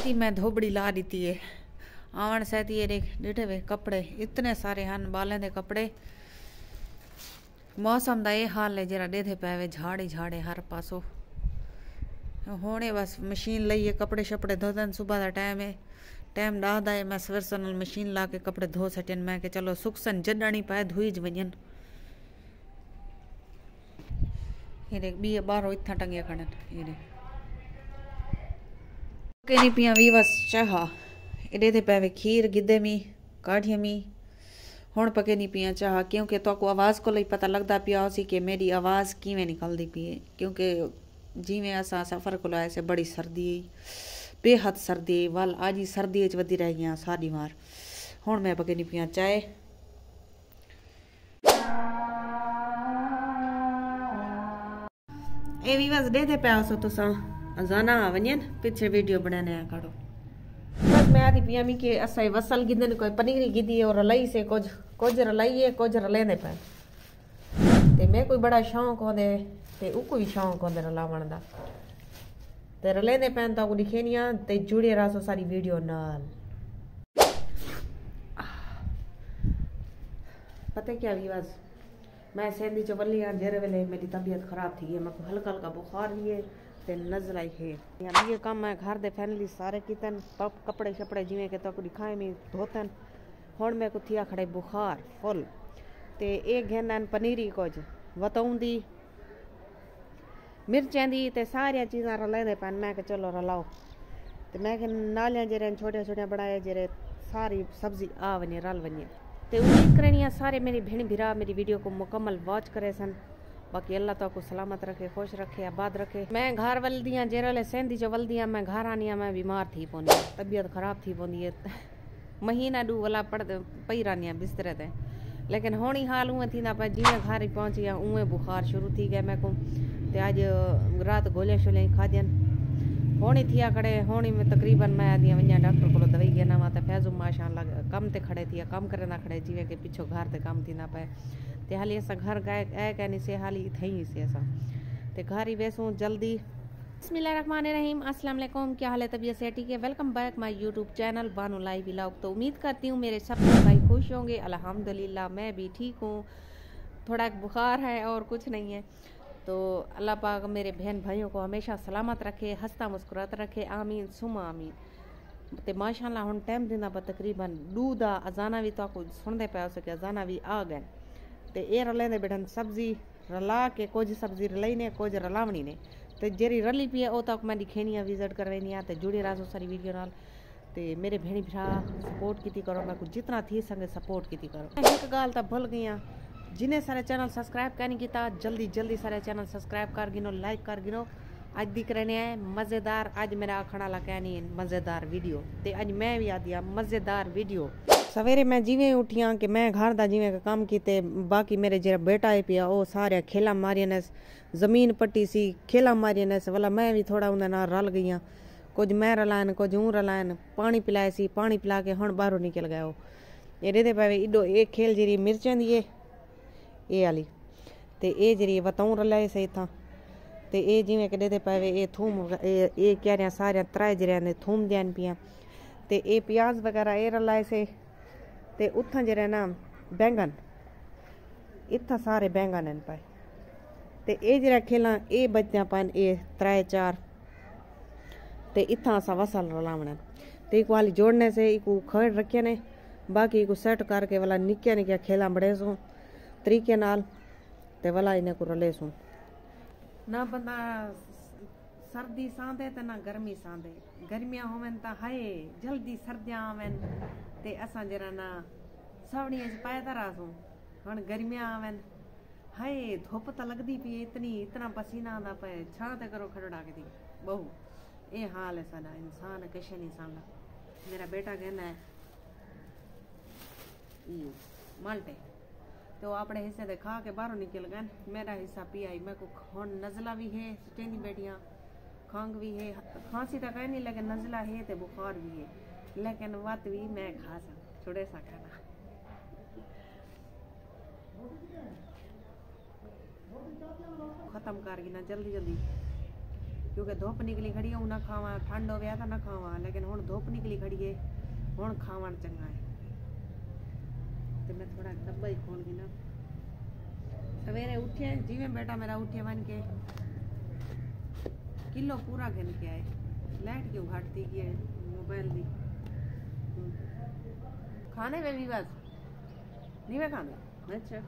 थी मैं धोबड़ी ला दी थी आवन सहती ये डिठे वे कपड़े इतने सारे हैं बालें दे कपड़े। मौसम का ये हाल है जरा डेधे पे झाड़ ही झाड़े हर पासों होने बस मशीन लाइए कपड़े शपड़े धोते सुबह का टाइम है टाइम डाहदा है मैं सवेर सनल मशीन ला के कपड़े धो सटन मैं के चलो सुखसन जडानी पाए धोई ज वजन ये बी बारो इतना टंगिया खड़न ये नहीं पिया भी बस चाह एडे थे पे खीर गिदे मी काढ़िया मी हुण पके नहीं पिया चाह क्योंकि तो को आवाज़ को लई पता लगता पिया उसी कि मेरी आवाज़ किवें निकलती पी है क्योंकि जिमें असा सफ़र को लाए से बड़ी सर्दी बेहद सर्दी वाल आज ही सर्दी वधी रह गई सारी मार हुण मैं पके नहीं पिया चाय। ए भी बस दे पिया सो तुसा जाना वजन पीछे वीडियो बनाने काढ़ो बस मैं आदि पिया मी के असाई वसल गिदन कोई पनीरी गिदी और रलाई से कुछ रलाई है कुछ रलेंदे पे ते मैं कोई बड़ा शौक होंदे ते उ कोई शौक होंदे रलावण दा ते रलेंदे पैन तो दिखेनिया ते जुड़े रहो सारी वीडियो नाल। पता क्या भी बस मैं सेंधी चवली जेरे वेले मेरी तबीयत खराब थी है मैं हल्का हल्का बुखार भी है ते नजर आई है ये काम मैं घर दे फैमिली सारे कितन कपड़े शपड़े जिमें के तो दिखाए में धोतन हुण मैं को थिया खड़े बुखार फुल ते एक घेनन पनीरी कुछ वतों दी मिर्चें दी ते सारिया चीज़ां रलेंदे पैन मैं के चलो रलाओ ते मैं के नालियां जेरे छोटे छोटे बनाए जेरे सारी सब्जी आ वने रल वने ते उम्मीद करनी सारे मेरी भेण भिरा मेरी वीडियो को मुकम्मल वॉच करे सन बाकी अल्लाह तो को सलामत रखे खुश रखे आबाद रखे। मैं घर वलदियाँ जेरले सेंधी जो वलदियाँ मैं घर आनी मैं बीमार थी पौनी तबीयत खराब थी पौनी है महीना डू वाला पड़ पई रहनी बिस्तरे ते लेकिन होनी हाल उएं थी ना जिमें घर पहुंची उएं बुखार शुरू थी गए मैं को ते आज रात गोले शोले खादियन होनी थिया खड़े होनी में तकरीबन मैं आदि वजा डॉक्टर को दवाई गया ना तो फैजू माशाअल्लाह कम ते खड़े थी कम करे ना खड़े जिवें के पिछो घर ते कम थी ना पे ते हाली असा घर गए कहनी से हाली थी से असा ते घर ही वैसू जल्दी। बिस्मिल्लाहिर्रहमानिर्रहीम अस्सलाम वालेकुम क्या हाल है तबीयत से ठीक है। Welcome back my YouTube channel Banu live vlog. तो उम्मीद करती हूँ मेरे सब भाई खुश होंगे अल्हम्दुलिल्लाह मैं भी ठीक हूँ थोड़ा बुखार है और कुछ नहीं है तो अल्लाह पाक मेरे बहन भाइयों को हमेशा सलामत रखे हंसता मुस्कुराता रखे आमीन सुमा आमीन। ते माशाअल्लाह हुण टाइम दिना पर तकरीबन दूधा अजाना भी तो सुनते पे सके अजाना भी आ गए ते ये रलेंदे बैठन सब्जी रला के कुछ सब्जी रलाई ने कुछ रलावनी ने ते जेरी रली पी है वो तक मैं दिखेनी विजिट करवेनी ते जुड़े रहो सारी वीडियो नाल ते मेरे भेणी भरा सपोर्ट की करो मैं कुछ जितना थी संगे सपोर्ट की करो। एक गाल तो भूल गई जिन्हें सारे चैनल सब्सक्राइब करनी किया जल्दी जल्दी सारे चैनल सब्सक्राइब कर गिनो लाइक कर गिनो। अज दिख रहे हैं मज़ेदार अज मेरा आखना ला कहनी मज़ेदार वीडियो ते अज मैं भी आदि मज़ेदार वीडियो। सवेरे मैं जिवें उठिया कि मैं घर का जिवें काम किते बाकी मेरे जो बेटा है पिया वो सारे खेला मारिया ने जमीन पट्टी सी खेला मारिया ने वाला मैं भी थोड़ा उन्हें ना रल गई कुछ मैं रलायन कुछ ऊँ रलायन पानी पिलाए सी पानी पिला के हुण बाहरों निकल गया वो ये पे इडो एक खेल जी मिर्चें दी ये वाली ते ये जी वतों रलाए से इतना ते ये जिमें कि दे पे ये थूम ये क्या रहा सारे त्रै जरिया ने थूम देन पिया ते ये प्याज वगैरह ये रलाए से ते उत्थां जरा ना बैंगन इत्था सारे बैंगन हैं पाए ते ये जरा खेला ये बच्चा पान ये त्रै चार ते इत्था असा वसल रलावना ते एक वाली जोड़ने से एक खड़ रखे ने बाकी को सेट करके वाला निक्किया निक्किया खेला बड़े सो तरीके नाल ते वाला इन्हें को रले सो ना बंदा सर्दी सांदे ते ना गर्मी सांदे गर्मियां होवन ता हाय जल्दी सर्दियां आवन ते असा जरा ना सवड़ियां च पाए ता रासू हुण गर्मियां आवन हाय धुप तो लगती पी इतना पसीना आंदा पे छां ते करो खड़ोड़ा के दी बहु ये हाल है साडा इंसान किश नहीं सांदा। मेरा बेटा कहना है माल्टे तो अपने हिस्से दे खा के बाहरों निकल गए मेरा हिस्सा पी आई मैं को हुण नजला भी है स्टेनी बैठियां खंग भी है खांसी तो कहीं नहीं लेकिन नजला है तो बुखार भी है लेकिन वत भी मैं खा सक छुड़े सा खाना खत्म कर गिना जल्दी जल्दी क्योंकि धुप निकली खड़ी है ना खावा, ठंड हो गया था ना खावा, लेकिन हुण धुप निकली खड़ी है, हुण खावन चंगा है। तो मैं थोड़ा डब्बा ही खोल दी ना। सवेरे उठे जिमें बेटा मेरा उठे बन के किलो पूरा घन के आए। लाइट क्यों घटती की है मोबाइल दी खाने में भी बस नहीं मैं खाना। अच्छा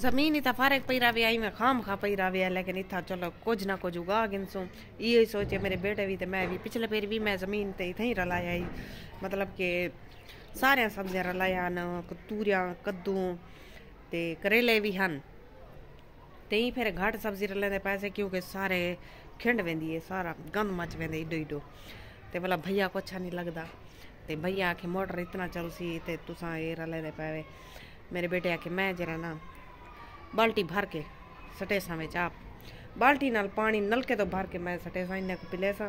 जमीन इतना फारक पई रहा आई मैं खाम खा पई रहा, लेकिन इतना चलो कुछ ना कुछ उगा गिनसूं ये सोचे मेरे बेटे भी, तो मैं भी पिछले पेर भी मैं जमीन ते इतना ही रलाया ही, मतलब कि सारे सब्जियां रलाया न, तूरियां कद्दू ते करेले भी हन, ते ही फिर घट सब्जी रलेंदे पैसे क्योंकि सारे खिंड वेंदी है, सारा गंद मच वेंदे इडो इडो। ते भला भैया को अच्छा नहीं लगता, ते भैया आखे मोटर इतना चलसी ते तुसा ये रलेंदे पावे। मेरे बेटे आखे मैं जरा ना बाल्टी भर के सटेसा में आप बाल्टी नाल पानी नलके तो भर के मैं सटेसा इन्ने को पिलेसा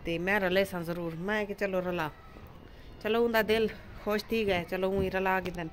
ते मैं रलेसा जरूर। मैं कि चलो रला, चलो उनका दिल खुश थी गए, चलो ऊँ रला के दिन